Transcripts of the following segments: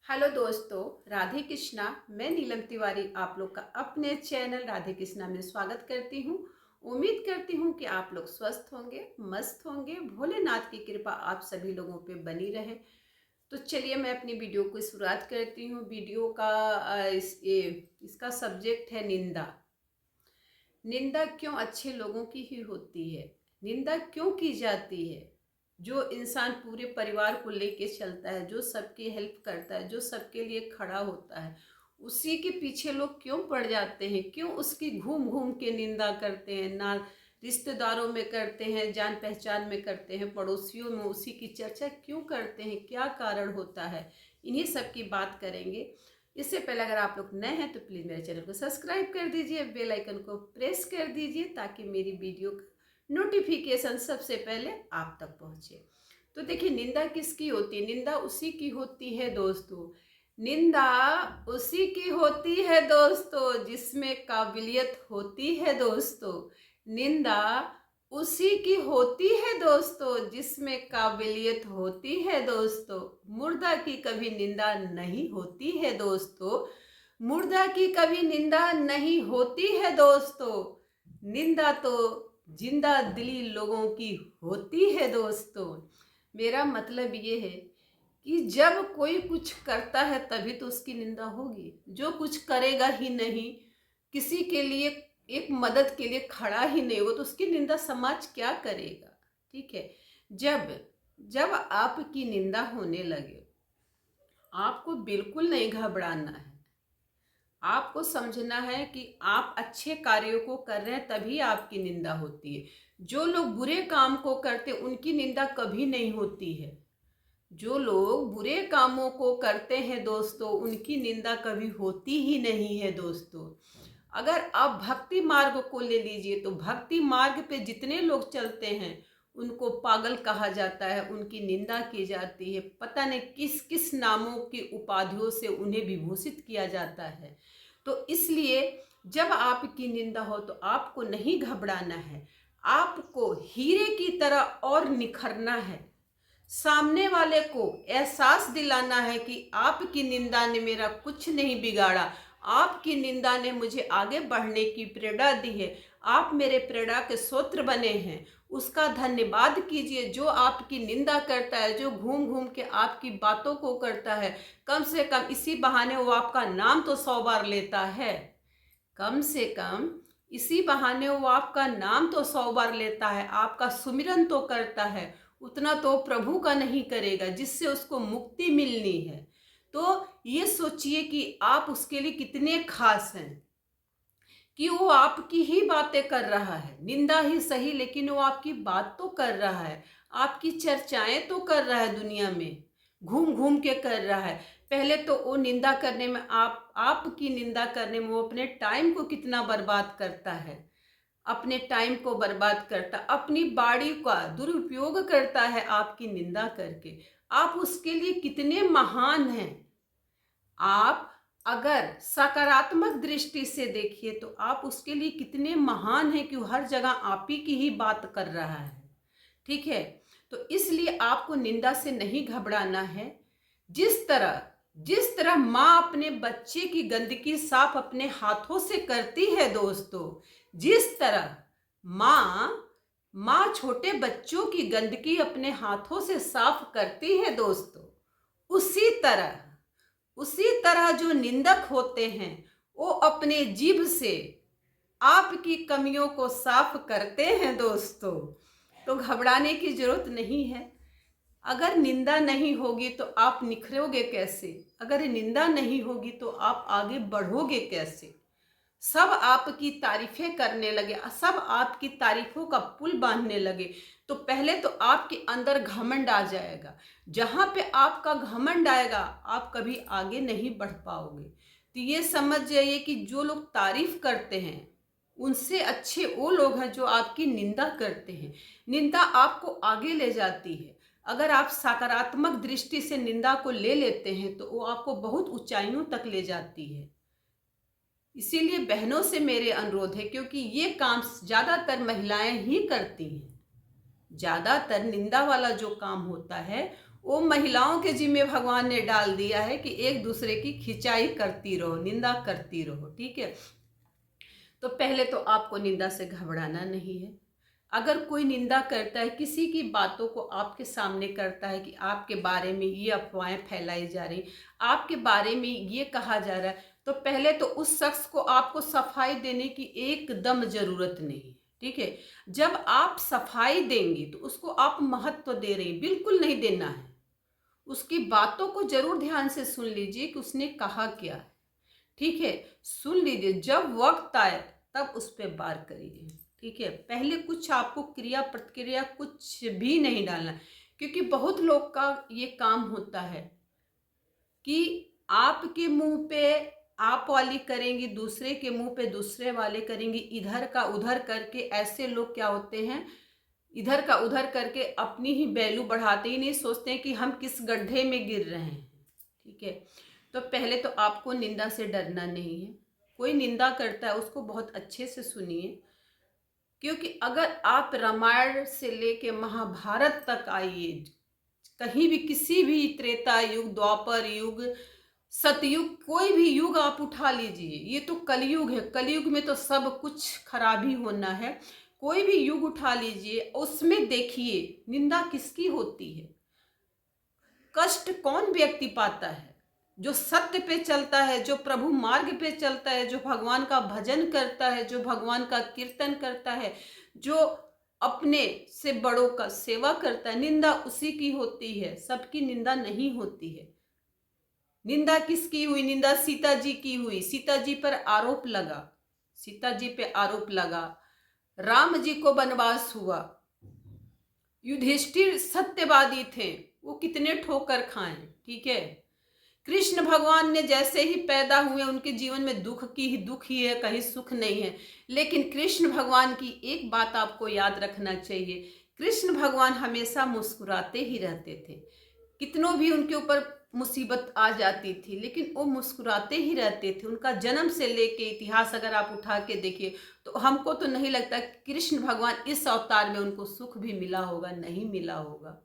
Hello दोस्तों, राधे कृष्णा। मैं नीलम तिवारी आप लोग का अपने चैनल राधे कृष्णा में स्वागत करती हूँ। उम्मीद करती हूँ कि आप लोग स्वस्थ होंगे, मस्त होंगे। भोलेनाथ की कृपा आप सभी लोगों पे बनी रहे। तो चलिए मैं अपनी वीडियो की शुरुआत करती हूँ। वीडियो का इसका सब्जेक्ट है निंदा। निंदा क्यों अच्छे लोगों की ही होती है? निंदा क्यों की जाती है? जो इंसान पूरे परिवार को लेके चलता है, जो सबकी हेल्प करता है, जो सबके लिए खड़ा होता है, उसी के पीछे लोग क्यों पड़ जाते हैं? क्यों उसकी घूम घूम के निंदा करते हैं? ना रिश्तेदारों में करते हैं, जान पहचान में करते हैं, पड़ोसियों में उसी की चर्चा क्यों करते हैं? क्या कारण होता है? इन्हीं सब की बात करेंगे। इससे पहले अगर आप लोग नए हैं तो प्लीज़ मेरे चैनल को सब्सक्राइब कर दीजिए, बेल आइकन को प्रेस कर दीजिए ताकि मेरी वीडियो का नोटिफिकेशन सबसे पहले आप तक पहुंचे। तो देखिए, निंदा किसकी होती है? निंदा उसी की होती है दोस्तों। निंदा उसी की होती है दोस्तों जिसमें काबिलियत होती है दोस्तों। निंदा उसी की होती है दोस्तों जिसमें काबिलियत होती है दोस्तों। मुर्दा की कभी निंदा नहीं होती है दोस्तों। मुर्दा की कभी निंदा नहीं होती है दोस्तों। निंदा तो जिंदा दिली लोगों की होती है दोस्तों। मेरा मतलब ये है कि जब कोई कुछ करता है तभी तो उसकी निंदा होगी। जो कुछ करेगा ही नहीं, किसी के लिए एक मदद के लिए खड़ा ही नहीं होगा, तो उसकी निंदा समाज क्या करेगा? ठीक है। जब जब आपकी निंदा होने लगे, आपको बिल्कुल नहीं घबराना है। आपको समझना है कि आप अच्छे कार्यों को कर रहे हैं तभी आपकी निंदा होती है। जो लोग बुरे काम को करते उनकी निंदा कभी नहीं होती है। जो लोग बुरे कामों को करते हैं दोस्तों, उनकी निंदा कभी होती ही नहीं है दोस्तों। अगर आप भक्ति मार्ग को ले लीजिए तो भक्ति मार्ग पे जितने लोग चलते हैं उनको पागल कहा जाता है, उनकी निंदा की जाती है, पता नहीं किस किस नामों की उपाधियों से उन्हें विभूषित किया जाता है। तो इसलिए जब आपकी निंदा हो तो आपको नहीं घबराना है। आपको हीरे की तरह और निखरना है। सामने वाले को एहसास दिलाना है कि आपकी निंदा ने मेरा कुछ नहीं बिगाड़ा। आपकी निंदा ने मुझे आगे बढ़ने की प्रेरणा दी है। आप मेरे प्रेरणा के स्रोत बने हैं। उसका धन्यवाद कीजिए। जो आपकी निंदा करता है, जो घूम घूम के आपकी बातों को करता है, कम से कम इसी बहाने वो आपका नाम तो 100 बार लेता है। कम से कम इसी बहाने वो आपका नाम तो 100 बार लेता है, आपका सुमिरन तो करता है। उतना तो प्रभु का नहीं करेगा जिससे उसको मुक्ति मिलनी है। तो ये सोचिए कि आप उसके लिए कितने खास हैं कि वो आपकी ही बातें कर रहा है। निंदा ही सही, लेकिन वो आपकी बात तो कर रहा है, आपकी चर्चाएं तो कर रहा है, दुनिया में घूम घूम के कर रहा है। पहले तो वो निंदा करने में आपकी निंदा करने में वो अपने टाइम को कितना बर्बाद करता है। अपने टाइम को बर्बाद करता, अपनी बाड़ी का दुरुपयोग करता है आपकी निंदा करके। आप उसके लिए कितने महान हैं। आप अगर सकारात्मक दृष्टि से देखिए तो आप उसके लिए कितने महान हैं कि वो हर जगह आप ही की ही बात कर रहा है। ठीक है। तो इसलिए आपको निंदा से नहीं घबराना है। जिस तरह माँ अपने बच्चे की गंदगी साफ अपने हाथों से करती है दोस्तों, जिस तरह माँ छोटे बच्चों की गंदगी अपने हाथों से साफ करती है दोस्तों, उसी तरह जो निंदक होते हैं वो अपने जीभ से आपकी कमियों को साफ करते हैं दोस्तों। तो घबराने की जरूरत नहीं है। अगर निंदा नहीं होगी तो आप निखरोगे कैसे? अगर निंदा नहीं होगी तो आप आगे बढ़ोगे कैसे? सब आपकी तारीफें करने लगे, सब आपकी तारीफों का पुल बांधने लगे, तो पहले तो आपके अंदर घमंड आ जाएगा। जहां पे आपका घमंड आएगा आप कभी आगे नहीं बढ़ पाओगे। तो ये समझ जाइए कि जो लोग तारीफ करते हैं उनसे अच्छे वो लोग हैं जो आपकी निंदा करते हैं। निंदा आपको आगे ले जाती है। अगर आप सकारात्मक दृष्टि से निंदा को ले लेते हैं तो वो आपको बहुत ऊंचाइयों तक ले जाती है। इसीलिए बहनों से मेरे अनुरोध है, क्योंकि ये काम ज़्यादातर महिलाएं ही करती हैं। ज़्यादातर निंदा वाला जो काम होता है वो महिलाओं के जिम्मे भगवान ने डाल दिया है कि एक दूसरे की खिंचाई करती रहो, निंदा करती रहो। ठीक है, तो पहले तो आपको निंदा से घबराना नहीं है। अगर कोई निंदा करता है, किसी की बातों को आपके सामने करता है कि आपके बारे में ये अफवाहें फैलाई जा रही, आपके बारे में ये कहा जा रहा है, तो पहले तो उस शख्स को आपको सफाई देने की एकदम जरूरत नहीं है। ठीक है, जब आप सफाई देंगी तो उसको आप महत्व दे रही, बिल्कुल नहीं देना है। उसकी बातों को जरूर ध्यान से सुन लीजिए कि उसने कहा क्या है। ठीक है, सुन लीजिए, जब वक्त आए तब उस पर वार करिए। ठीक है, पहले कुछ आपको क्रिया प्रतिक्रिया कुछ भी नहीं डालना, क्योंकि बहुत लोग का ये काम होता है कि आपके मुंह पे आप वाली करेंगी, दूसरे के मुंह पे दूसरे वाले करेंगी, इधर का उधर करके। ऐसे लोग क्या होते हैं, इधर का उधर करके अपनी ही वैल्यू बढ़ाते ही नहीं, सोचते हैं कि हम किस गड्ढे में गिर रहे हैं। ठीक है, तो पहले तो आपको निंदा से डरना नहीं है। कोई निंदा करता है उसको बहुत अच्छे से सुनिए, क्योंकि अगर आप रामायण से लेके महाभारत तक आइए, कहीं भी किसी भी त्रेता युग, द्वापर युग, सतयुग, कोई भी युग आप उठा लीजिए, ये तो कलयुग है। कलयुग में तो सब कुछ खराबी होना है। कोई भी युग उठा लीजिए, उसमें देखिए निंदा किसकी होती है, कष्ट कौन व्यक्ति पाता है? जो सत्य पे चलता है, जो प्रभु मार्ग पे चलता है, जो भगवान का भजन करता है, जो भगवान का कीर्तन करता है, जो अपने से बड़ों का सेवा करता है, निंदा उसी की होती है, सबकी निंदा नहीं होती है। निंदा किसकी हुई? निंदा सीता जी की हुई। सीता जी पर आरोप लगा, सीता जी पे आरोप लगा, राम जी को वनवास हुआ, युधिष्ठिर सत्यवादी थे, वो कितने ठोकर खाएं। ठीक है, कृष्ण भगवान ने जैसे ही पैदा हुए उनके जीवन में दुख ही है, कहीं सुख नहीं है। लेकिन कृष्ण भगवान की एक बात आपको याद रखना चाहिए, कृष्ण भगवान हमेशा मुस्कुराते ही रहते थे। कितनों भी उनके ऊपर मुसीबत आ जाती थी, लेकिन वो मुस्कुराते ही रहते थे। उनका जन्म से लेके इतिहास अगर आप उठा के देखिए, तो हमको तो नहीं लगता कि कृष्ण भगवान इस अवतार में उनको सुख भी मिला होगा, नहीं मिला होगा।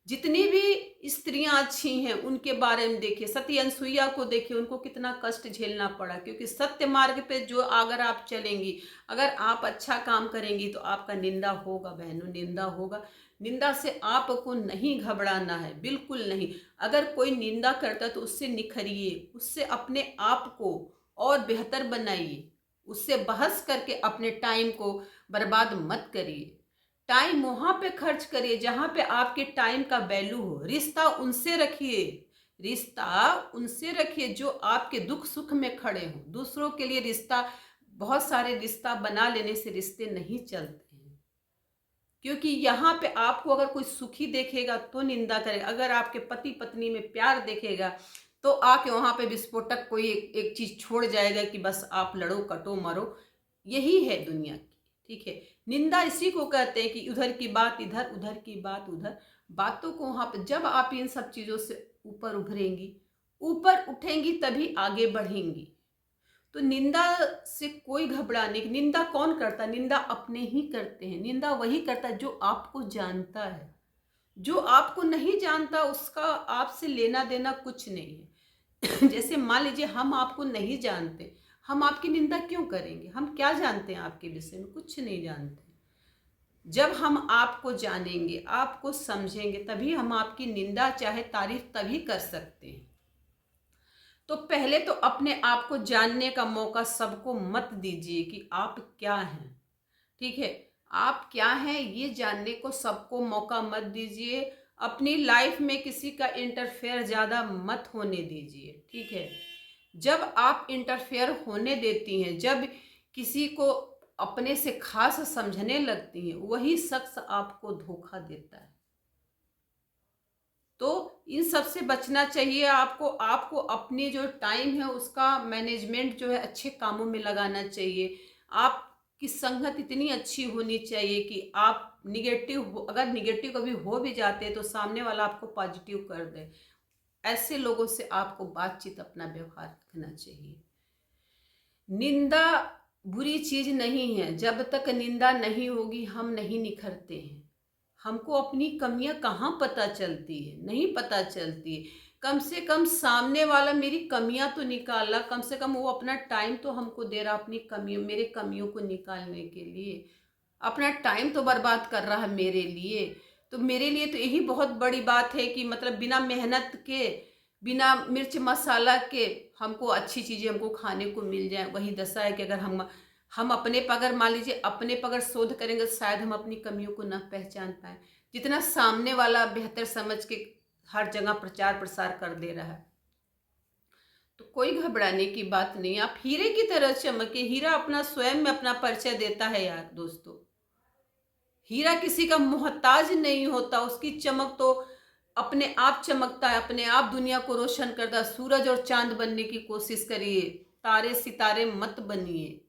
जितनी भी स्त्रियां अच्छी हैं उनके बारे में देखिए, सती अनसुईया को देखिए, उनको कितना कष्ट झेलना पड़ा, क्योंकि सत्य मार्ग पे जो अगर आप चलेंगी, अगर आप अच्छा काम करेंगी तो आपका निंदा होगा बहनों, निंदा होगा। निंदा से आपको नहीं घबराना है, बिल्कुल नहीं। अगर कोई निंदा करता है तो उससे निखरिए, उससे अपने आप को और बेहतर बनाइए, उससे बहस करके अपने टाइम को बर्बाद मत करिए। टाइम वहां पे खर्च करिए जहां पे आपके टाइम का वैल्यू हो। रिश्ता उनसे रखिए, रिश्ता उनसे रखिए जो आपके दुख सुख में खड़े हो। दूसरों के लिए रिश्ता, बहुत सारे रिश्ता बना लेने से रिश्ते नहीं चलते हैं, क्योंकि यहाँ पे आपको अगर कोई सुखी देखेगा तो निंदा करेगा, अगर आपके पति पत्नी में प्यार देखेगा तो आके वहां पे विस्फोटक कोई एक चीज छोड़ जाएगा कि बस आप लड़ो कटो मरो। यही है दुनिया की। ठीक है, निंदा इसी को कहते हैं कि उधर की बात इधर, उधर की बात उधर। बातों को वहां पे जब आप इन सब चीजों से ऊपर उभरेंगी, ऊपर उठेंगी, तभी आगे बढ़ेंगी। तो निंदा से कोई घबराने की, निंदा कौन करता है? निंदा अपने ही करते हैं। निंदा वही करता है जो आपको जानता है। जो आपको नहीं जानता उसका आपसे लेना देना कुछ नहीं है। जैसे मान लीजिए हम आपको नहीं जानते, हम आपकी निंदा क्यों करेंगे? हम क्या जानते हैं आपके विषय में? कुछ नहीं जानते। जब हम आपको जानेंगे, आपको समझेंगे, तभी हम आपकी निंदा चाहे तारीफ तभी कर सकते हैं। तो पहले तो अपने आप को जानने का मौका सबको मत दीजिए कि आप क्या हैं। ठीक है, आप क्या हैं ये जानने को सबको मौका मत दीजिए। अपनी लाइफ में किसी का इंटरफेयर ज़्यादा मत होने दीजिए। ठीक है, जब आप इंटरफेयर होने देती हैं, जब किसी को अपने से खास समझने लगती हैं, वही शख्स आपको धोखा देता है। तो इन सब से बचना चाहिए आपको। आपको अपनी जो टाइम है उसका मैनेजमेंट जो है अच्छे कामों में लगाना चाहिए। आपकी संगत इतनी अच्छी होनी चाहिए कि आप निगेटिव, अगर निगेटिव कभी हो भी जाते हैं तो सामने वाला आपको पॉजिटिव कर दे। ऐसे लोगों से आपको बातचीत, अपना व्यवहार रखना चाहिए। निंदा बुरी चीज नहीं है, जब तक निंदा नहीं होगी हम नहीं निखरते हैं। हमको अपनी कमियां कहाँ पता चलती है, नहीं पता चलती है। कम से कम सामने वाला मेरी कमियां तो निकाला, कम से कम वो अपना टाइम तो हमको दे रहा अपनी कमियों, मेरे कमियों को निकालने के लिए अपना टाइम तो बर्बाद कर रहा है मेरे लिए। तो मेरे लिए तो यही बहुत बड़ी बात है कि मतलब बिना मेहनत के, बिना मिर्च मसाला के हमको अच्छी चीज़ें हमको खाने को मिल जाए। वही दशा है कि अगर हम अपने पर अगर मान लीजिए अपने पर अगर शोध करेंगे तो शायद हम अपनी कमियों को ना पहचान पाए, जितना सामने वाला बेहतर समझ के हर जगह प्रचार प्रसार कर दे रहा है। तो कोई घबराने की बात नहीं, आप हीरे की तरह चमके। हीरा अपना स्वयं में अपना परिचय देता है यार दोस्तों। हीरा किसी का मोहताज नहीं होता, उसकी चमक तो अपने आप चमकता है, अपने आप दुनिया को रोशन करता है। सूरज और चांद बनने की कोशिश करिए, तारे सितारे मत बनिए।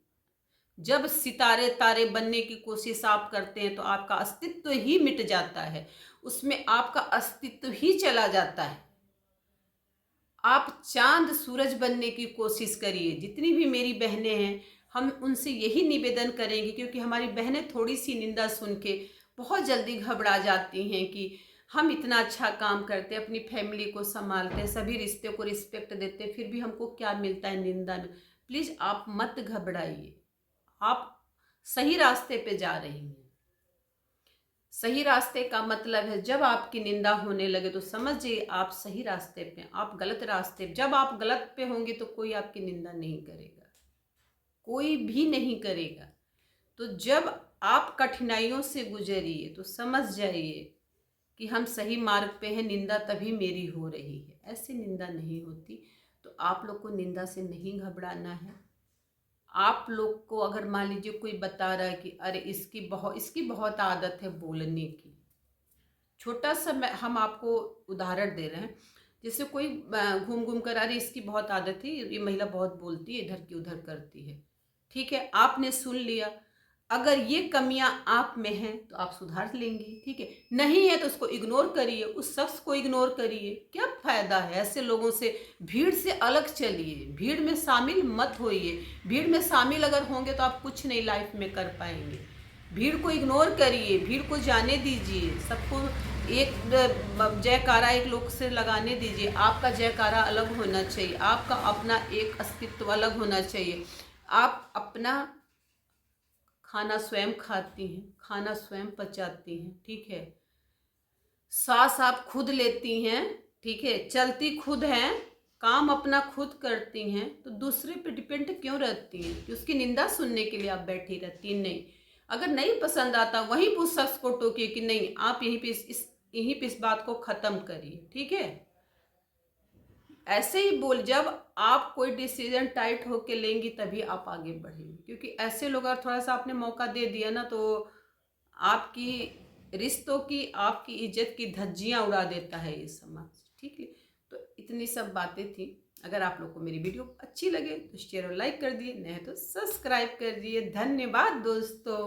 जब सितारे तारे बनने की कोशिश आप करते हैं तो आपका अस्तित्व ही मिट जाता है, उसमें आपका अस्तित्व ही चला जाता है। आप चांद सूरज बनने की कोशिश करिए। जितनी भी मेरी बहनें हैं, हम उनसे यही निवेदन करेंगे, क्योंकि हमारी बहनें थोड़ी सी निंदा सुन के बहुत जल्दी घबरा जाती हैं कि हम इतना अच्छा काम करते हैं, अपनी फैमिली को संभालते हैं, सभी रिश्ते को रिस्पेक्ट देते हैं, फिर भी हमको क्या मिलता है, निंदा में। प्लीज़ आप मत घबराइए, आप सही रास्ते पे जा रही हैं। सही रास्ते का मतलब है जब आपकी निंदा होने लगे तो समझिए आप सही रास्ते पे, आप गलत रास्ते पे। जब आप गलत पे होंगे तो कोई आपकी निंदा नहीं करेगा, कोई भी नहीं करेगा। तो जब आप कठिनाइयों से गुजरिए तो समझ जाइए कि हम सही मार्ग पे हैं, निंदा तभी मेरी हो रही है, ऐसी निंदा नहीं होती। तो आप लोग को निंदा से नहीं घबराना है। आप लोग को अगर मान लीजिए कोई बता रहा है कि अरे इसकी बहुत आदत है बोलने की, छोटा सा हम आपको उदाहरण दे रहे हैं। जैसे कोई घूम घूम कर, अरे इसकी बहुत आदत है, ये महिला बहुत बोलती है, इधर की उधर करती है। ठीक है, आपने सुन लिया। अगर ये कमियां आप में हैं तो आप सुधार लेंगी, ठीक है। नहीं है तो उसको इग्नोर करिए, उस शख्स को इग्नोर करिए। क्या फायदा है ऐसे लोगों से? भीड़ से अलग चलिए, भीड़ में शामिल मत होइए। भीड़ में शामिल अगर होंगे तो आप कुछ नहीं लाइफ में कर पाएंगे। भीड़ को इग्नोर करिए, भीड़ को जाने दीजिए। सबको एक जयकारा एक लोग से लगाने दीजिए। आपका जयकारा अलग होना चाहिए, आपका अपना एक अस्तित्व अलग होना चाहिए। आप अपना खाना स्वयं खाती हैं, खाना स्वयं पचाती हैं, ठीक है। सांस आप खुद लेती हैं, ठीक है। चलती खुद हैं, काम अपना खुद करती हैं, तो दूसरे पे डिपेंड क्यों रहती हैं कि उसकी निंदा सुनने के लिए आप बैठी रहती हैं? नहीं, अगर नहीं पसंद आता वहीं पे उस शख्स को टोकिए कि नहीं, आप यहीं पे इस बात को ख़त्म करिए, ठीक है। ऐसे ही बोल, जब आप कोई डिसीजन टाइट होके लेंगी तभी आप आगे बढ़ेंगे, क्योंकि ऐसे लोग अगर थोड़ा सा आपने मौका दे दिया ना तो आपकी रिश्तों की, आपकी इज्जत की धज्जियां उड़ा देता है ये समाज, ठीक है। तो इतनी सब बातें थी। अगर आप लोग को मेरी वीडियो अच्छी लगे तो शेयर और लाइक कर दिए, नहीं तो सब्सक्राइब कर दिए। धन्यवाद दोस्तों।